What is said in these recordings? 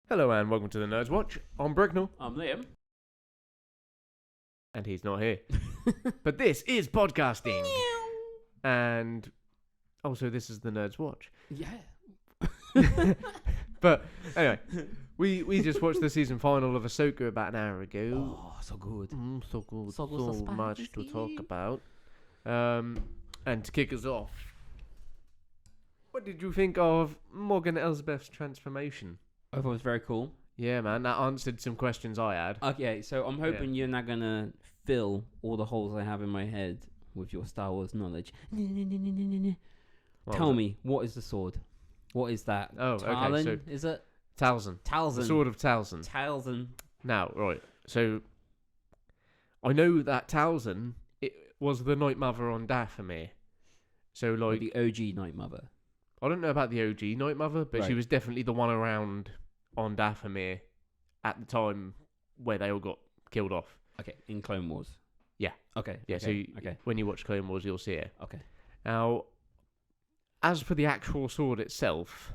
Hello and welcome to the Nerds Watch. I'm Bricknell. I'm Liam. And he's not here. But this is podcasting. And also this is the Nerds Watch. Yeah. But anyway, we just watched the season final of Ahsoka about an hour ago. Oh, so good. So good. So good, so much to spicy. talk about. And to kick us off, what did you think of Morgan Elsbeth's transformation? I thought it was very cool. Yeah, man, that answered some questions I had. Okay, so I'm hoping you're not gonna fill all the holes I have in my head with your Star Wars knowledge. Tell me, what is the sword? What is that? Oh, Talon, okay. So is it? Talzin. Talzin. The sword of Talzin. Talzin. Now, right. So I know that Talzin it was the Night Mother on Dathomir. So like The OG Night Mother. I don't know about the OG Night Mother, but she Right. was definitely the one around on Dathomir at the time where they all got killed off. Okay, in Clone Wars. Yeah. Okay. Yeah, okay, so okay. when you watch Clone Wars, you'll see it. Okay. Now, as for the actual sword itself,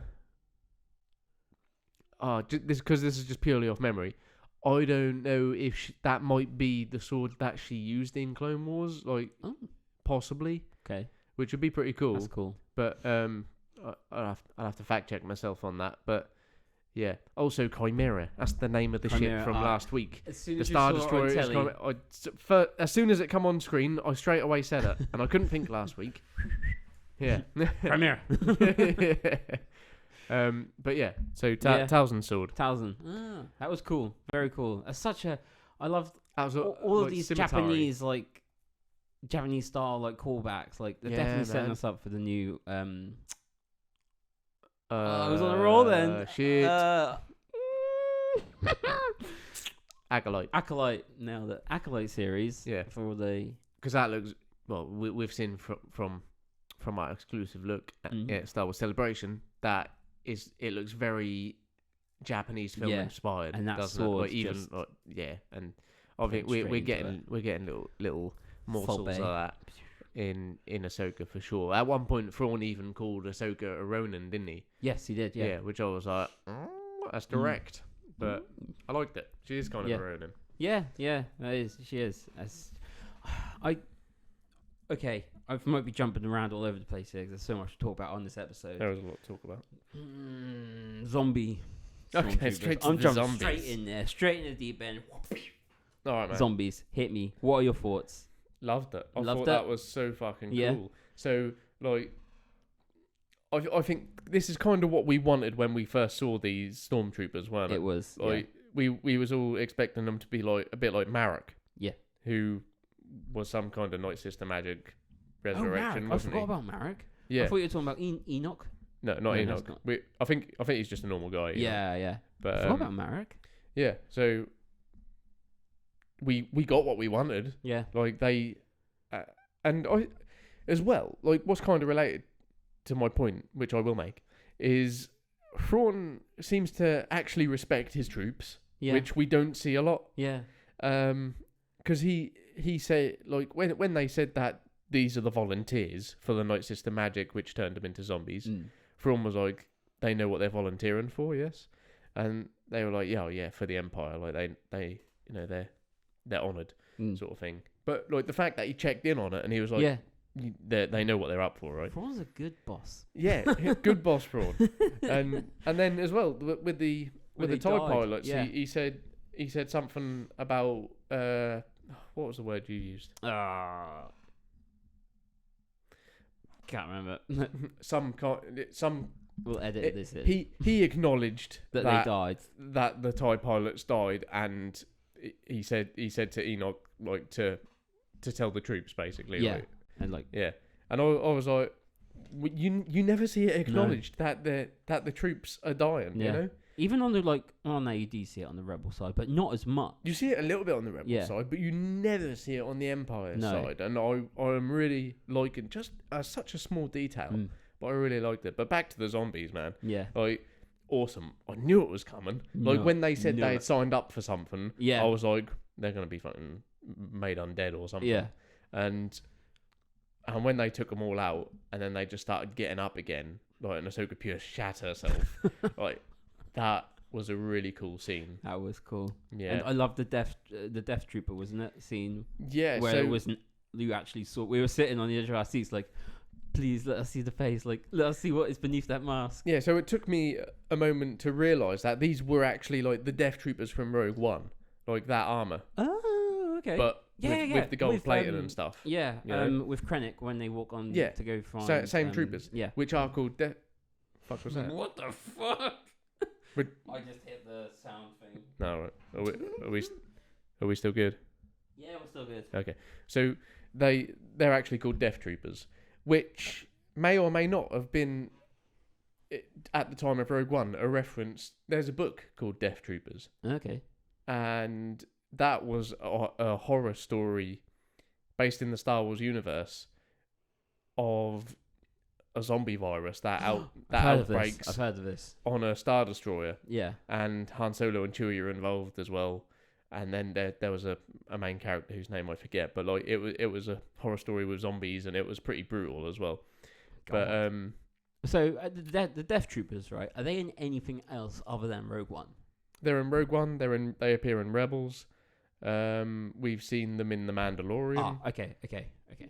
because this is just purely off memory, I don't know if that might be the sword that she used in Clone Wars, like possibly. Okay. Which would be pretty cool. That's cool. But I'll have to fact check myself on that. But yeah, also Chimera. That's the name of the Chimera, ship from last week. As soon The as Star you saw Destroyer it is on telly, as soon as it come on screen, I straight away said it, and I couldn't think last week. Yeah. Chimera. But yeah, so Yeah. Talzin's sword. Talzin. Ah, that was cool. Very cool. It's such a. I love That was all of like these scimitarry. Japanese style callbacks. Like they're Yeah, definitely setting man. us up for the new. I I was on a roll then. Shit. Acolyte. Acolyte now the Acolyte series. Yeah. For all the. Because that looks well. We've seen from our exclusive look at Star Wars Celebration that it looks very Japanese film Yeah, inspired, and that doesn't it? sword Like, even just and I think straight we're into getting little morsels of Forbay. that in Ahsoka for sure. At one point, Thrawn even called Ahsoka a Ronin, didn't he? Yes, he did. Yeah. which I was like, that's direct, but I liked it. She is kind of Yeah. a Ronin. Yeah. That is. She is. Okay, I might be jumping around all over the place here 'cause there's so much to talk about on this episode. There was a lot to talk about. Zombie. Okay, stormtroopers. straight to I'm the jumping zombies. straight in there, straight in the deep end. All right, man. Zombies, hit me. What are your thoughts? Loved it. I Loved thought it. that was so fucking Yeah. cool. So, like, I think this is kind of what we wanted when we first saw these stormtroopers, weren't it? It was. Like, we was all expecting them to be like a bit like Marek. Yeah. Who was some kind of Night Sister magic Oh, resurrection, Marek. I wasn't forgot he? about Marek. Yeah. I thought you were talking about Enoch. No, not No, that's Enoch. not. I think he's just a normal guy. Enoch. Yeah. But I forgot about Marek. yeah, so we got what we wanted. Yeah. Like they, and I, as well. Like what's kind of related to my point, which I will make, is Thrawn seems to actually respect his troops, Yeah. which we don't see a lot. Yeah. Because he said like when they said that these are the volunteers for the Night Sister magic, which turned them into zombies. Thrawn was like, they know what they're volunteering for, yes, and they were like, yeah, for the Empire, like they they're honoured, sort of thing. But like the fact that he checked in on it and he was like, Yeah. they know what they're up for, right? Thrawn's a good boss. Yeah, good boss Thrawn. and then as well with the When TIE they died, pilots, yeah. he said something about what was the word you used? Can't remember. Some We'll edit this in. he acknowledged that they died. that the TIE pilots died, and he said to Enoch like to tell the troops basically. Yeah. Like, And yeah. And I was like, you never see it acknowledged that the troops are dying. Yeah. You know, Even on the no, you do see it on the rebel side, but not as much. you see it a little bit on the rebel Yeah. side, but you never see it on the Empire No. side. And I'm really liking just such a small detail, but I really liked it. But back to the zombies, man. Yeah. Like, awesome. I knew it was coming. Like, No, when they said knew they it. had signed up for something, Yeah. I was like, they're going to be fucking made undead or something. Yeah. And when they took them all out, and then they just started getting up again, like, and Ahsoka pure shat herself, like, that was a really cool scene. That was cool. Yeah. And I love the Death Trooper, wasn't it? Scene. Yeah. Where so it wasn't. You actually saw. We were sitting on the edge of our seats, like, please let us see the face. Like, let us see what is beneath that mask. Yeah. So it took me a moment to realise that these were actually like the Death Troopers from Rogue One, like that armor. Oh, okay. But with the gold plating and stuff. Yeah. You know? With Krennic when they walk on Yeah. to go find. Same troopers. Yeah. Which are called Fuck was that? What the fuck? But I just hit the sound thing. no, are we still good? Yeah, we're still good. Okay, so they're actually called Death Troopers, which may or may not have been at the time of Rogue One a reference. There's a book called Death Troopers, Okay. and that was a horror story based in the Star Wars universe of a zombie virus that outbreaks I've heard of this. on a Star Destroyer. Yeah. And Han Solo and Chewie are involved as well. And then there was a main character whose name I forget, but like it was a horror story with zombies, and it was pretty brutal as well. God. But So the Death Troopers, right? Are they in anything else other than Rogue One? they're in Rogue One. They appear in Rebels. We've seen them in The Mandalorian. Ah, okay.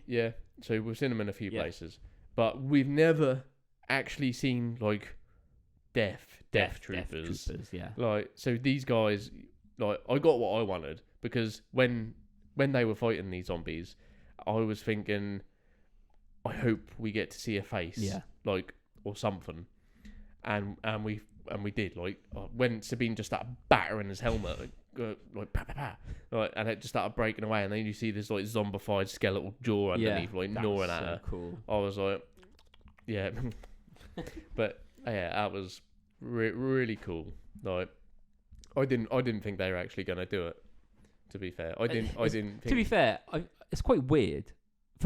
Yeah, so we've seen them in a few Yeah. places, but we've never actually seen like Death Troopers. Yeah. Like, so these guys, like, I got what I wanted, because when they were fighting these zombies, I was thinking, I hope we get to see a face, Yeah. like, or something, and we did. Like, when Sabine just started battering his helmet, like pa pa pa, like, and it just started breaking away, and then you see this like zombified skeletal jaw underneath, like gnawing at her. Cool. I was like, yeah, but yeah, that was really cool. Like, I didn't think they were actually gonna do it. To be fair, I didn't think. To be fair, it's quite weird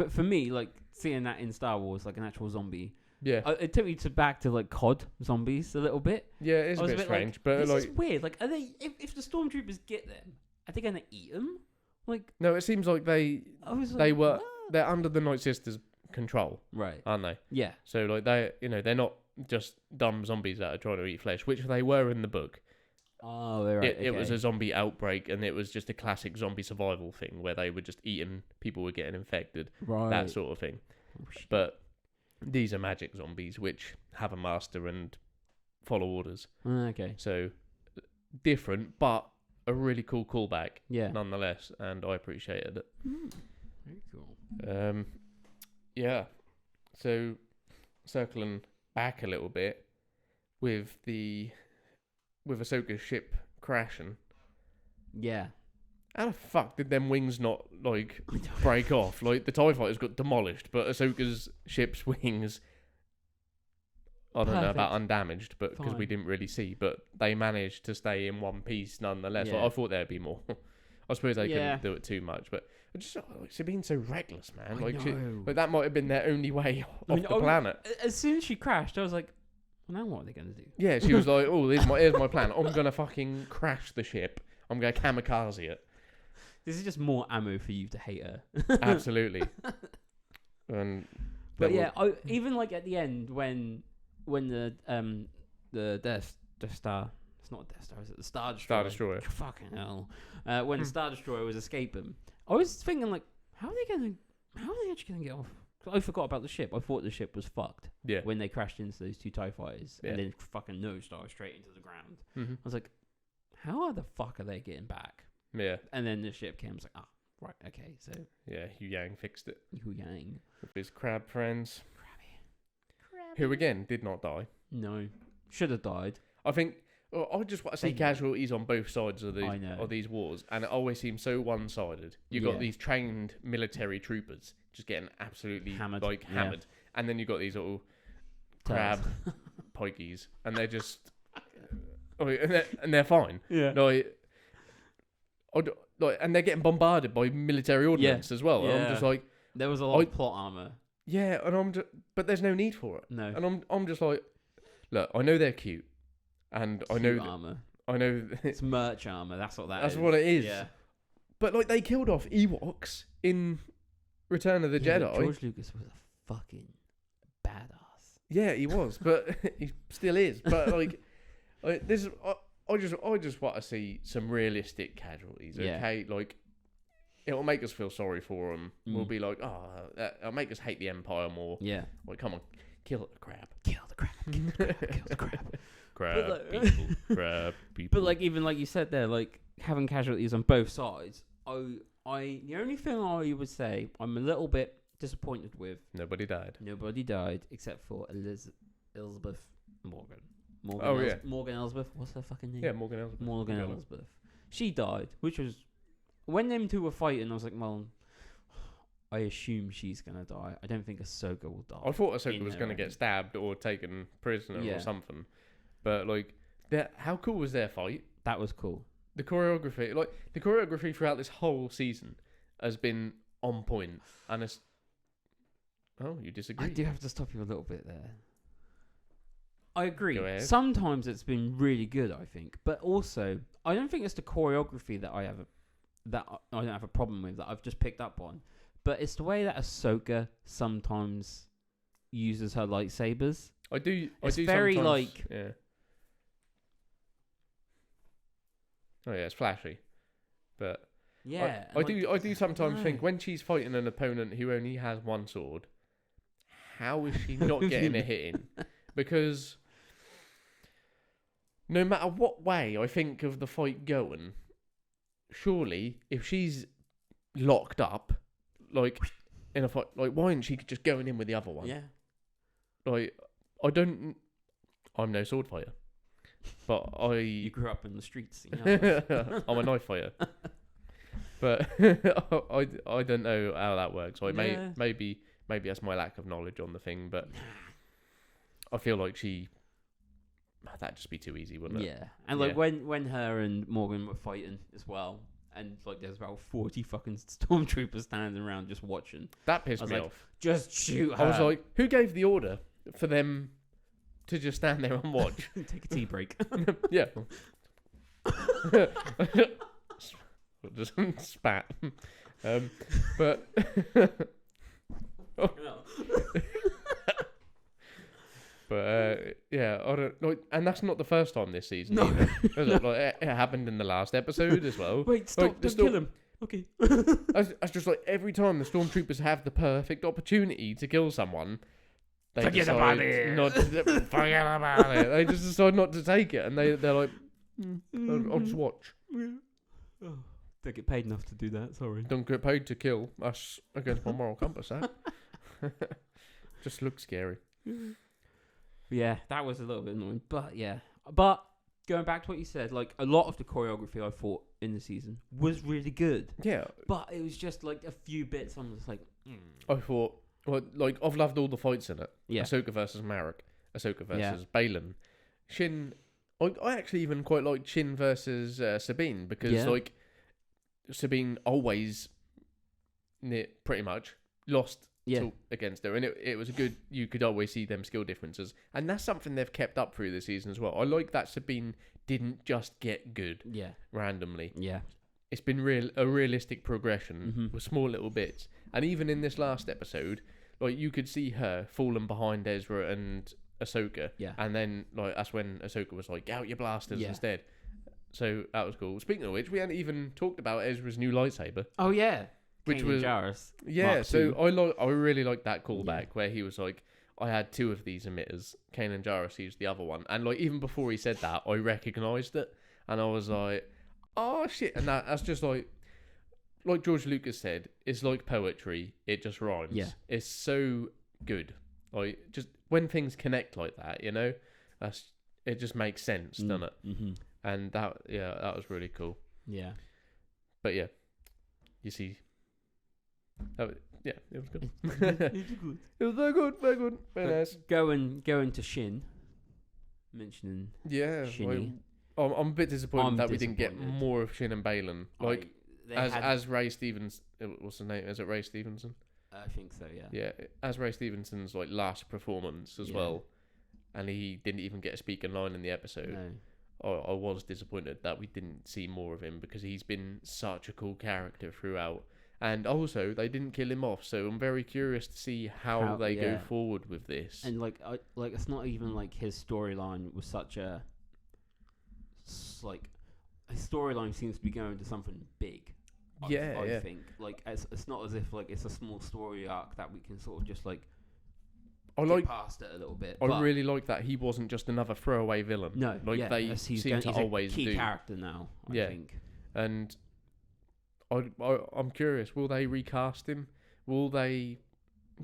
for me. Like seeing that in Star Wars, like an actual zombie. Yeah, It took me back to like COD zombies a little bit. yeah, it's a bit strange, like, but this like, is weird. Like, are they? If the stormtroopers get them, are they gonna eat them? Like, no, it seems like I was like, they were what? they're under the Night Sisters' control, Right. aren't they? Yeah. So like they're not just dumb zombies that are trying to eat flesh, which they were in the book. Oh, right. It was a zombie outbreak, and it was just a classic zombie survival thing where they were just eating, people were getting infected, right. that sort of thing. But these are magic zombies which have a master and follow orders. Okay. So different, but a really cool callback, Yeah. nonetheless, and I appreciated it. Very cool. Yeah. So circling back a little bit with Ahsoka's ship crashing. Yeah. How the fuck did them wings not like break off? Like, the TIE fighters got demolished, but Ahsoka's ship's wings, I don't know about undamaged, but because we Fine. didn't really see, but they managed to stay in one piece nonetheless. Yeah. Like, I thought there'd be more. I suppose they Yeah. couldn't do it too much, but I just like, she's being so reckless, man. I Like, know. like that might have been their only way off the I- planet. As soon as she crashed, I was like, well, now what are they gonna do? Yeah, she was like, "Oh, here's my plan. I'm gonna fucking crash the ship. I'm gonna kamikaze it." This is just more ammo for you to hate her. Absolutely. And But yeah, even like at the end when the Death Star, it's not a Death Star, is it the Star Destroyer? Star Destroyer. Fucking hell! When the Star Destroyer was escaping, I was thinking like, how are they actually gonna get off? 'Cause I forgot about the ship. I thought the ship was fucked Yeah. when they crashed into those two TIE fighters Yeah. and then fucking nose-dived straight into the ground. Mm-hmm. I was like, how the fuck are they getting back? Yeah. And then the ship came. I was like, right, okay, so Yeah. Yu Yang fixed it Yu Yang. with his crab friends, Crabby. who again did not die. No, should have died. I think. Well, I just want to see They- casualties on both sides of I know. these wars, and it always seems so one-sided. You Yeah. got these trained military troopers just getting absolutely Hammered, yeah. hammered, and then you got these little crab pikeys, and they're just, and they're fine. Yeah. And they're getting bombarded by military ordnance as well. And I'm Yeah. just like, There was a lot of plot armor. yeah, and but there's no need for it. No. And I'm just like, look, I know they're cute, and I know armor. I know It's merch armor. That's what that is. that's what it is. Yeah. But like, they killed off Ewoks in Return of the Yeah, Jedi. but George Lucas was a fucking badass. Yeah, he was, but he still is. But like this is, I just want to see some realistic casualties. Yeah. Okay, like it'll make us feel sorry for them. We'll be like, it'll make us hate the Empire more. Yeah. Like, come on, kill the crab. Kill the crab. Kill the crab. Kill the crab. Crab people. But like even like you said there, like having casualties on both sides. The only thing I would say I'm a little bit disappointed with. Nobody died except for Elizabeth Morgan. Morgan Elsbeth. What's her fucking name? Yeah, Morgan Elsbeth. Morgan Elsbeth. She died, which was when them two were fighting. I was like, well, I assume she's gonna die. I don't think Ahsoka will die. I thought Ahsoka was gonna get stabbed or taken prisoner or something. But like, how cool was their fight? That was cool. The choreography throughout this whole season has been on point, and it's. Oh, you disagree? I do have to stop you a little bit there. I agree. Go ahead. Sometimes it's been really good, I think, but also I don't think it's the choreography that I don't have a problem with, that I've just picked up on, but it's the way that Ahsoka sometimes uses her lightsabers. I do. It's very like. Yeah. Oh yeah, it's flashy, but yeah, I do sometimes think when she's fighting an opponent who only has one sword, how is she not getting a hit in? Because no matter what way I think of the fight going, surely if she's locked up, like in a fight, like why isn't she just going in with the other one? Yeah. Like I'm no sword fighter, but You grew up in the streets. You know? I'm a knife fighter. But I don't know how that works. Like maybe that's my lack of knowledge on the thing, but I feel like that'd just be too easy, wouldn't it? Yeah. And like when her and Morgan were fighting as well, and like there's about 40 fucking stormtroopers standing around just watching. That pissed me off. Just shoot her. I was like, who gave the order for them to just stand there and watch? Take a tea break. Yeah. Just spat. But yeah, I don't like, and that's not the first time this season. No, either. Like, it happened in the last episode as well. Wait, stop! Like, don't kill him. Okay. That's just like every time the stormtroopers have the perfect opportunity to kill someone, they forget about it. Forget about it. They just decide not to take it, and they're like, I'll just watch. Oh, don't get paid enough to do that. Sorry. Don't get paid to kill. That's against my moral compass. That just looks scary. Yeah, that was a little bit annoying, but yeah. But going back to what you said, like a lot of the choreography I thought in the season was really good. Yeah, but it was just like a few bits. I'm just like, I thought, well, like I've loved all the fights in it. Yeah, Ahsoka versus Marek, Ahsoka versus Baylan, Shin. I actually even quite liked Shin versus Sabine because like Sabine always, pretty much lost. Against her, and it was a good. You could always see them skill differences, and that's something they've kept up through the season as well. I like that Sabine didn't just get good, randomly. Yeah, it's been a realistic progression with small little bits, and even in this last episode, like you could see her falling behind Ezra and Ahsoka, and then like that's when Ahsoka was like, "Get out your blasters instead." So that was cool. Speaking of which, we hadn't even talked about Ezra's new lightsaber. Oh yeah. Which was Mark so I really liked that callback where he was like, I had two of these emitters. Kanan Jarrus used the other one, and like even before he said that, I recognised it, and I was like, oh shit! And that's just like George Lucas said, it's like poetry. It just rhymes. Yeah, it's so good. Like just when things connect like that, you know, it just makes sense, doesn't it? Mm-hmm. And that was really cool. Yeah, but yeah, you see. It was good. It was very good, very nice. Going to Shin, mentioning Shinny. I'm a bit disappointed that we didn't get more of Shin and Baylan. Like as Ray Stevens, what's his name? Is it Ray Stevenson? I think so. Yeah. Yeah, as Ray Stevenson's like last performance as well, and he didn't even get a speaking line in the episode. No. I was disappointed that we didn't see more of him because he's been such a cool character throughout. And also, they didn't kill him off, so I'm very curious to see how they go forward with this. And like it's not even like his storyline was such a just like his storyline seems to be going to something big. I think like it's not as if like it's a small story arc that we can sort of just like get past it a little bit. I really like that he wasn't just another throwaway villain. No, like they seem to always do. He's a key character now. I think. And I'm curious. Will they recast him? Will they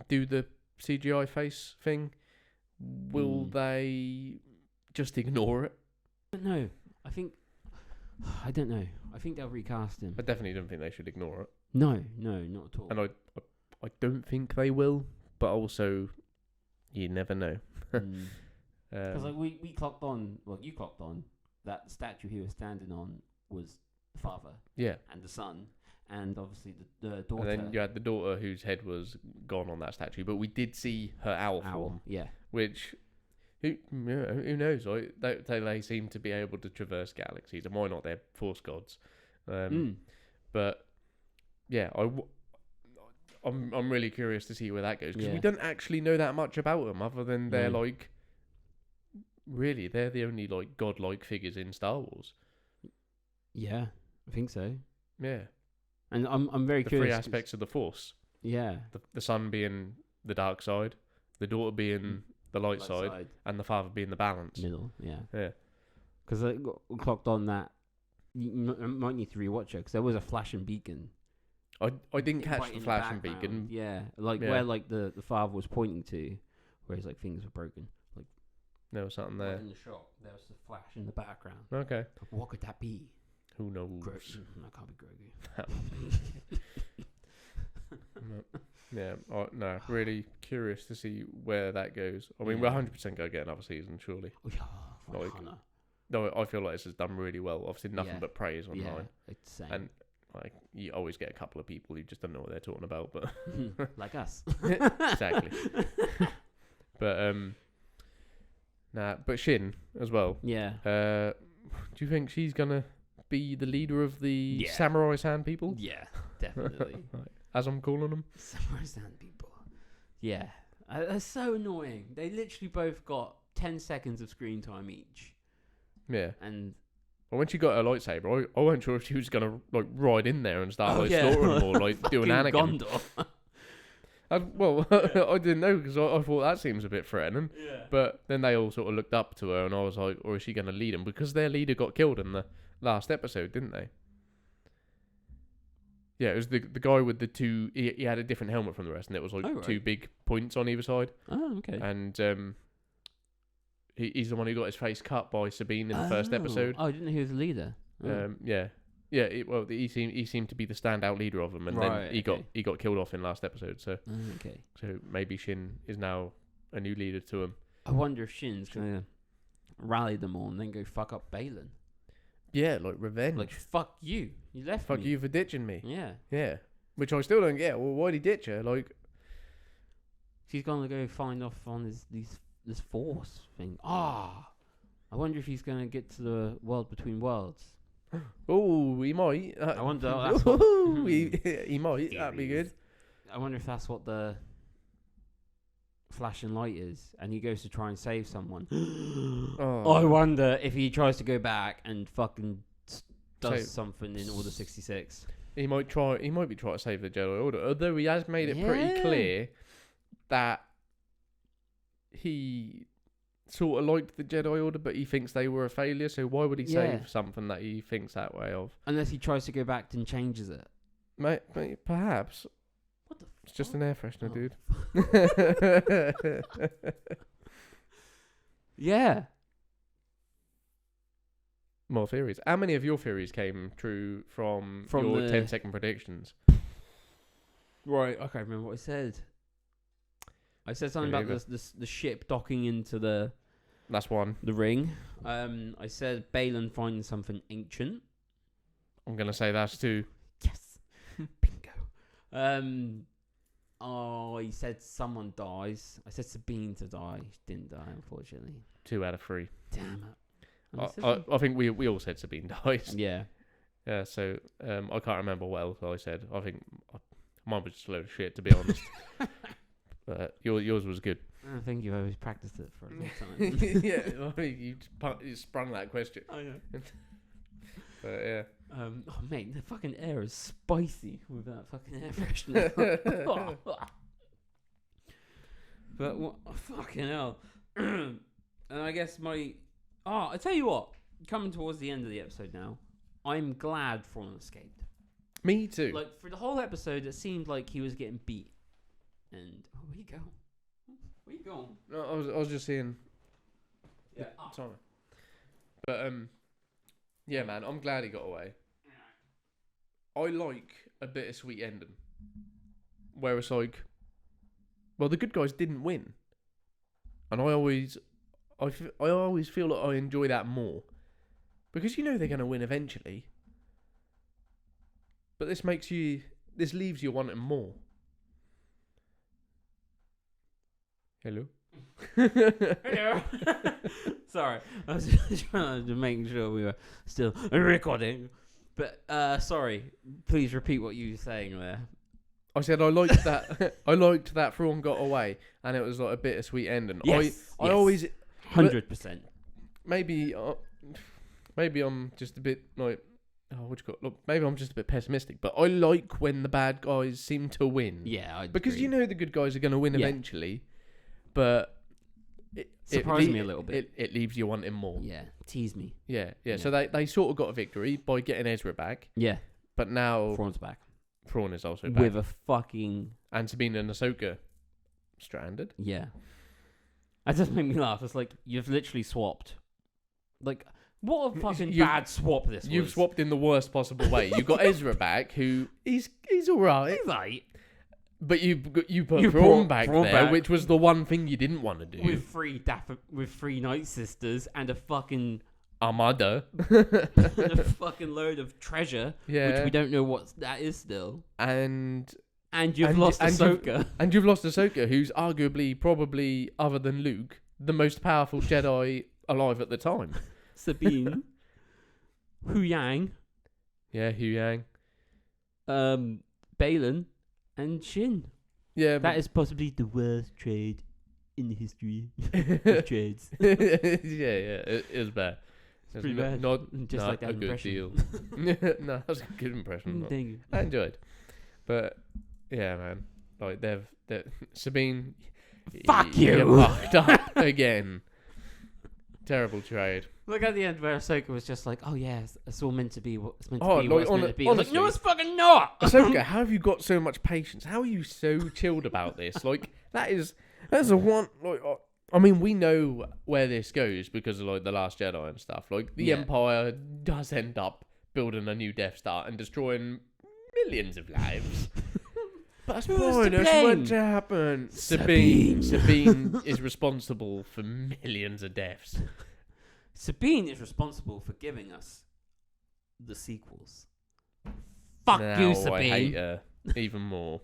do the CGI face thing? Will they just ignore it? No, I don't know. I think they'll recast him. I definitely don't think they should ignore it. No, not at all. And I don't think they will, but also, you never know. Because like we clocked on, well, you clocked on that statue he was standing on was the father, and the son, and obviously the daughter. And then you had the daughter whose head was gone on that statue, but we did see her owl form, which. Who knows? Right? They seem to be able to traverse galaxies, and why not? They're Force gods. But yeah, I'm really curious to see where that goes, because we don't actually know that much about them, other than they're like, really, they're the only like godlike figures in Star Wars. Yeah, I think so. Yeah, and I'm very curious. The three aspects of the Force. Yeah, the son being the dark side, the daughter being the light side, and the father being the balance. Middle, yeah. Because I clocked on that. You might need to rewatch it, because there was a flashing beacon. I didn't catch the flashing beacon. Yeah, where like the father was pointing to, where his like things were broken. Like there was something there. In the shot, there was a flash in the background. Okay. What could that be? Who knows? That can't be Grogu. Yeah, no, really curious to see where that goes. I mean, we're 100% going to get another season, surely. No, I feel like this has done really well. Obviously, nothing but praise online. And like, you always get a couple of people who just don't know what they're talking about, but like us. Exactly. But but Shin as well. Yeah. Do you think she's gonna be the leader of the Samurai Sand people? Yeah, definitely. As I'm calling them. Samurai Sand people. Yeah. They're so annoying. They literally both got 10 seconds of screen time each. Yeah. And when she got her lightsaber, I wasn't sure if she was going to like ride in there and start slaughtering them or like do an Anakin. Well, I didn't know, because I thought that seems a bit threatening. Yeah. But then they all sort of looked up to her, and I was like, or is she going to lead them? Because their leader got killed in the last episode, didn't they? Yeah, it was the guy with the two. He had a different helmet from the rest, and it was like two big points on either side. Oh, okay. And he's the one who got his face cut by Sabine in the first episode. Oh, I didn't know he was the leader. Yeah. He seemed to be the standout leader of them, and then he got killed off in last episode. So so maybe Shin is now a new leader to him. I wonder if Shin's gonna rally them all and then go fuck up Balin. Yeah, like revenge. Like, fuck you. You left me. Fuck you for ditching me. Yeah. Yeah. Which I still don't get. Well, why'd he ditch her? Like, she's gonna go find off on this force thing. I wonder if he's gonna get to the world between worlds. Oh, he might. I wonder. That's what he might. That'd be good. I wonder if that's what the flashing light is, and he goes to try and save someone. I wonder if he tries to go back and fucking does something in Order 66. He might try. He might be trying to save the Jedi Order, although he has made it pretty clear that he sort of liked the Jedi Order, but he thinks they were a failure. So why would he save something that he thinks that way of? Unless he tries to go back and changes it. Mate, perhaps. What the? It's just an air freshener, dude. Yeah. More theories. How many of your theories came true from your 10-second predictions? Right, I can't remember what I said. I said something about the ship docking into the... That's one. The ring. I said Balin finding something ancient. I'm going to say that's two. Yes. Bingo. He said someone dies. I said Sabine to die. She didn't die, unfortunately. 2 out of 3. Damn it. I think we all said Sabine dies. Yeah. Yeah, so I can't remember what else I said. I think mine was just a load of shit, to be honest. But yours was good. I think you've always practiced it for a long time. Yeah, you sprung that question. I know. But yeah. Oh mate, the fucking air is spicy with that fucking air freshener. But what? Fucking hell. And I guess I tell you what. Coming towards the end of the episode now, I'm glad Thrawn escaped. Me too. Like for the whole episode, it seemed like he was getting beat. And where you go? Where you going? No, I was just seeing. Yeah. Sorry. But yeah, man, I'm glad he got away. I like a bittersweet ending, where it's like, well, the good guys didn't win, and I always feel like I enjoy that more, because you know they're gonna win eventually. But this leaves you wanting more. Hello. Hello. Sorry, I was just trying to make sure we were still recording. But sorry, please repeat what you were saying there. I said I liked that. I liked that Thrawn got away, and it was like a bittersweet ending. Yes, I always 100%. Maybe I'm just a bit like, what you call it? Look, maybe I'm just a bit pessimistic, but I like when the bad guys seem to win. Yeah, because you know the good guys are going to win eventually, but it surprised me a little bit. It leaves you wanting more. Yeah, tease me. Yeah. So they sort of got a victory by getting Ezra back. Yeah, but now Thrawn's back. Thrawn is also back with a fucking and Sabine and Ahsoka stranded. Yeah, that just made me laugh. It's like you've literally swapped. Like, what a fucking bad swap this was. You've swapped in the worst possible way. You got Ezra back, who he's all right. He's right. But you put Thrawn back there, which was the one thing you didn't want to do. With three Night Sisters and a fucking armada, and a fucking load of treasure, which we don't know what that is still. And you've lost Ahsoka. And you've lost Ahsoka, who's arguably, probably, other than Luke, the most powerful Jedi alive at the time. Sabine, Hu Yang, Hu Yang, Balin, and Shin. Yeah, that is possibly the worst trade in the history of trades. It is bad. It's pretty bad. Not like that a good deal. No, that was a good impression. Thank you. I enjoyed, but yeah, man, like they've Sabine. Fuck you. Fucked up again. Terrible trade. Look at the end where Ahsoka was just like, "Oh yeah, it's all meant to be what it's meant to be. Like, what it's meant to be." Honestly, like, no, it's fucking not. Ahsoka, how have you got so much patience? How are you so chilled about this? Like that's a one. Like, I mean, we know where this goes because of like the Last Jedi and stuff. Like the Empire does end up building a new Death Star and destroying millions of lives. But that's fine. That's meant to happen. Sabine is responsible for millions of deaths. Sabine is responsible for giving us the sequels. Fuck you, Sabine. I hate her even more.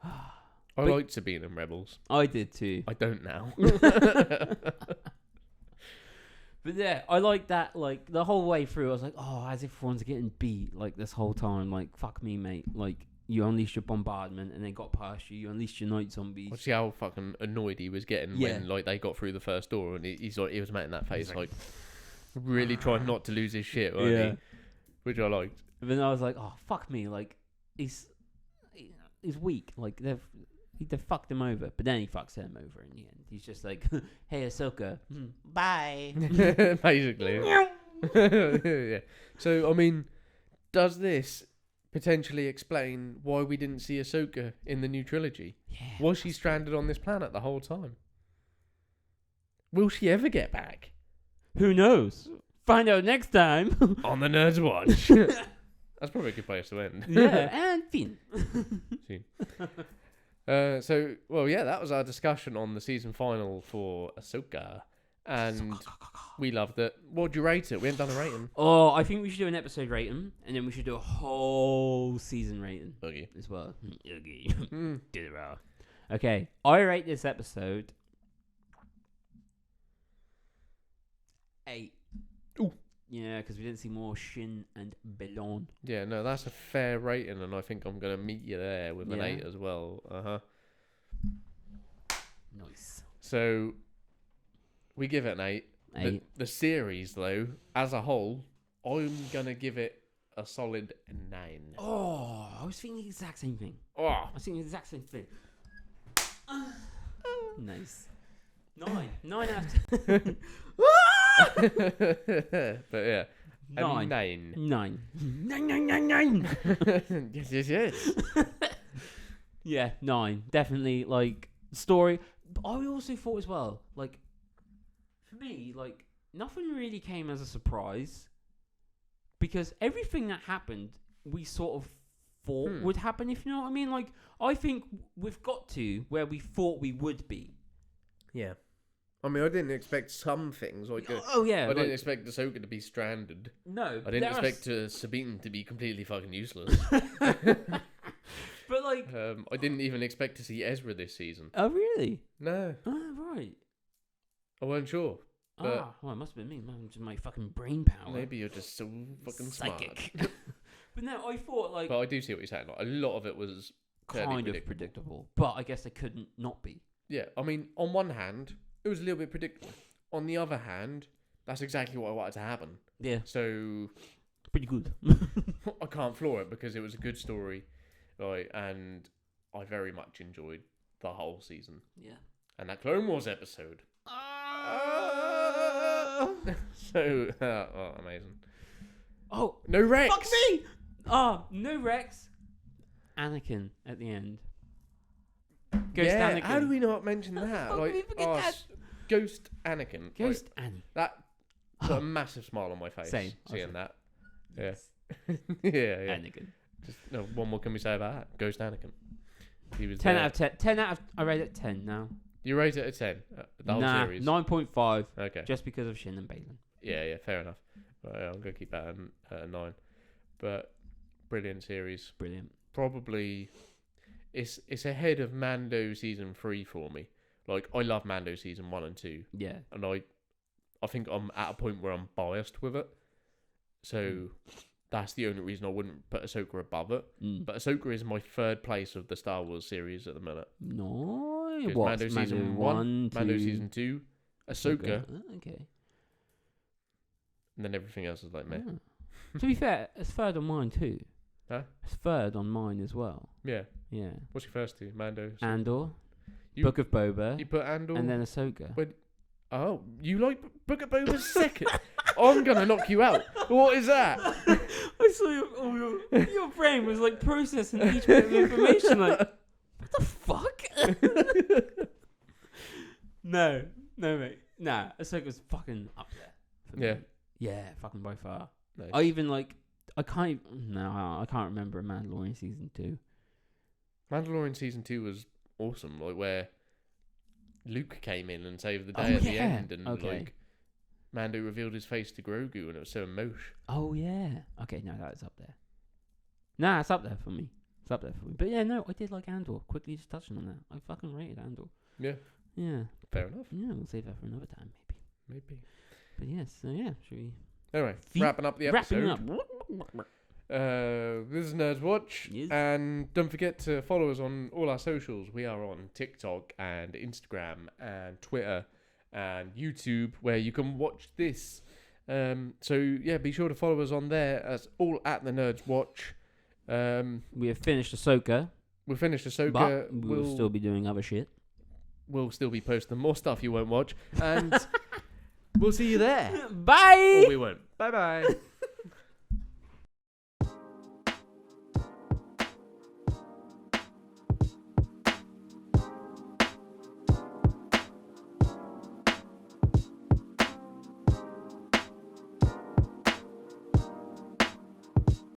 I liked Sabine and Rebels. I did too. I don't now. But yeah, I like that. Like the whole way through, I was like, "Oh, as if Thrawn's getting beat like this whole time." Like, fuck me, mate. Like, you unleashed your bombardment and they got past you. You unleashed your night zombies. Well, see how fucking annoyed he was getting when like they got through the first door, and he was making that face like really trying not to lose his shit, wasn't he? Which I liked. But then I was like, "Oh, fuck me!" Like he's weak. Like they fucked him over, but then he fucks him over in the end. He's just like, "Hey, Ahsoka, bye." Basically. Yeah. So I mean, does this potentially explain why we didn't see Ahsoka in the new trilogy? Yeah. Was she stranded on this planet the whole time? Will she ever get back? Who knows? Find out next time on the Nerds Watch. That's probably a good place to end. Yeah, and fin. So, well, yeah, that was our discussion on the season final for Ahsoka. And we loved it. What would you rate it? We haven't done a rating. Oh, I think we should do an episode rating, and then we should do a whole season rating as well. Okay, I rate this episode 8. Ooh. Yeah, because we didn't see more Shin and Belon. Yeah, no, that's a fair rating, and I think I'm going to meet you there with an 8 as well. Nice. So, we give it an 8. 8. The series, though, as a whole, I'm going to give it a solid 9. Oh, I was thinking the exact same thing. Oh. I was thinking the exact same thing. Nice. 9. 9 out of 10. But yeah. 9. 9. 9. 9. Yes. Yeah, 9. Definitely, like, story. But I also thought as well, like, for me, like, nothing really came as a surprise. Because everything that happened, we sort of thought would happen, if you know what I mean. Like, I think we've got to where we thought we would be. Yeah. I mean, I didn't expect some things. Like, oh, yeah. I didn't expect Ahsoka to be stranded. No. I didn't expect Sabine to be completely fucking useless. But, like... I didn't even expect to see Ezra this season. Oh, really? No. Oh, right. I wasn't sure. But well, it must have been me. Just my fucking brain power. Maybe you're just so fucking psychic. smart. But no, I thought, like... But I do see what you're saying. Like, a lot of it was kind of predictable. But I guess it couldn't not be. Yeah, I mean, on one hand, it was a little bit predictable. On the other hand, that's exactly what I wanted to happen. Yeah. So... Pretty good. I can't floor it because it was a good story. Like, and I very much enjoyed the whole season. Yeah. And that Clone Wars episode. So, amazing. Oh, no Rex. Fuck me! No Rex. Anakin at the end. Ghost Anakin. How do we not mention that? Like, we forget that? Ghost Anakin. Ghost Annie. That put a massive smile on my face. Same. Seeing that. Yeah. yeah. Anakin. Just, no, what more can we say about that? Ghost Anakin. He was 10 there. out of 10. 10 out of... I rate it 10 now. You rate it a 10? The whole series? 9.5. Okay. Just because of Shin and Balin. Yeah, fair enough. Right, I'm going to keep that at a 9. But, brilliant series. Brilliant. Probably, it's ahead of Mando Season 3 for me. Like, I love Mando Season 1 and 2. Yeah. And I think I'm at a point where I'm biased with it. So, that's the only reason I wouldn't put Ahsoka above it. But Ahsoka is my third place of the Star Wars series at the minute. No. What? Mando Season 1, Mando Season 2, Ahsoka. Okay. And then everything else is like meh. To be fair, it's third on mine too. Huh? It's third on mine as well. Yeah. Yeah. What's your first two? Mando? Andor. Book of Boba. You put Andor? And then Ahsoka. Oh, you like Book of Boba's second? I'm going to knock you out. What is that? I saw your brain was like processing each bit of information like, what the fuck? No, mate. Nah, Ahsoka's fucking up there. Yeah. Yeah, fucking by far. Nice. I can't remember Mandalorian Season 2. Mandalorian Season 2 was awesome, like where Luke came in and saved the day at the end, and like Mando revealed his face to Grogu, and it was so emotional. Oh yeah. Okay, no, that is up there. Nah, it's up there for me. But yeah, no, I did like Andor. Quickly just touching on that. I fucking rated Andor. Yeah. Yeah. Fair enough. Yeah, we'll save that for another time, Maybe. But yes, so yeah, should we... Anyway, wrapping up the episode. Wrapping up. This is Nerds Watch, Yes. and don't forget to follow us on all our socials. We are on TikTok and Instagram and Twitter and YouTube, where you can watch this. So yeah, be sure to follow us on there. That's all at the Nerds Watch. We have finished Ahsoka. We'll finish Ahsoka. But we'll still be doing other shit. We'll still be posting more stuff you won't watch, and we'll see you there. Bye. Or we won't. Bye bye.